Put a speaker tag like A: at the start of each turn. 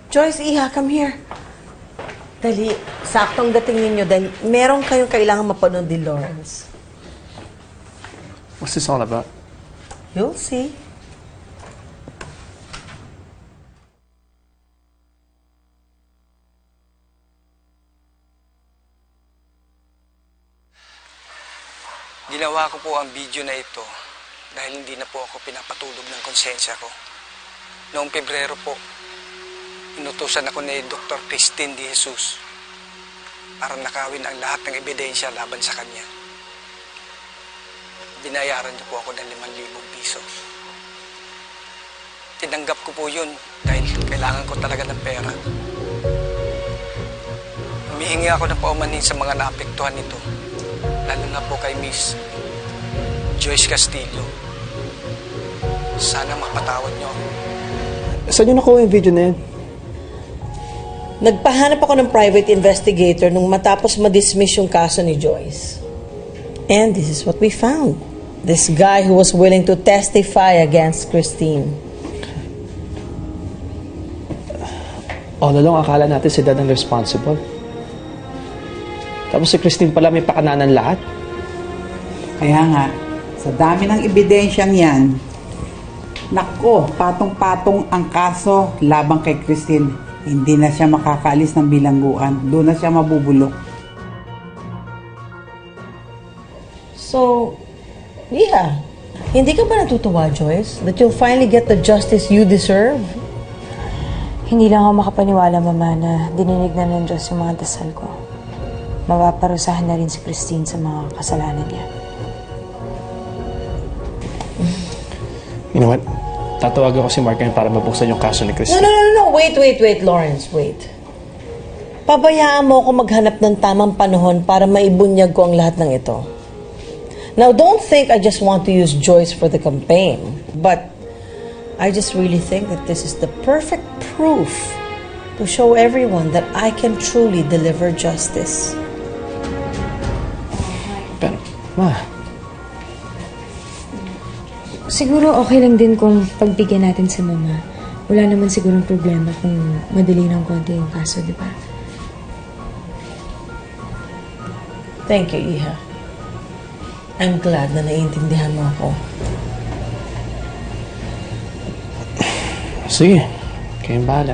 A: Joyce, Iha, come here. Dali, saktong dating ninyo dahil meron kayong kailangan mapanood ni Lawrence.
B: What's this all about?
A: You'll see.
C: Ginawa ko po ang video na ito dahil hindi na po ako pinapatulog ng konsensya ko. Noong Pebrero po, inutusan ako ni Dr. Christine De Jesus para nakawin ang lahat ng ebidensya laban sa kanya. Binayaran niyo po ako ng 5,000 piso. Tinanggap ko po yun dahil kailangan ko talaga ng pera. Humihingi ako ng paumanhin sa mga naapektuhan nito, lalo na po kay Miss Joyce Castillo. Sana mapatawad niyo ako.
B: Saan nyo nakuha yung video na yan?
A: Nagpahanap ako ng private investigator nung matapos ma-dismiss yung kaso ni Joyce. And this is what we found. This guy who was willing to testify against Christine.
B: All along, akala natin si Dad ang responsible. Tapos si Christine pala may pakananan lahat.
D: Kaya nga, sa dami ng ebidensyang yan, nako, patong-patong ang kaso labang kay Christine. Hindi na siya makakaalis ng bilangguan. Doon na siya mabubulok.
A: So, yeah. Hindi ka ba natutuwa, Joyce, that you'll finally get the justice you deserve?
E: Hindi lang ako makapaniwala, Mama, na dininig na ng Diyos yung mga dasal ko. Mapaparusahan na rin si Christine sa mga kasalanan niya.
B: You know what? Tatawagan ko si Mark ngayon para mabuksan yung kaso ni
A: No,
B: Christine.
A: no. Wait, Lawrence, wait. Pabayaan mo ako maghanap ng tamang panahon para maibunyag ko ang lahat ng ito. Now, don't think I just want to use Joyce for the campaign, but I just really think that this is the perfect proof to show everyone that I can truly deliver justice.
B: Pero, Ma,
E: Siguro okay lang din kung pagbigyan natin si Mama. Wala naman sigurong problema kung madali ng konti yung kaso, di ba?
A: Thank you, Iha. I'm glad na naiintindihan mo ako.
B: sige. Kayong bahala.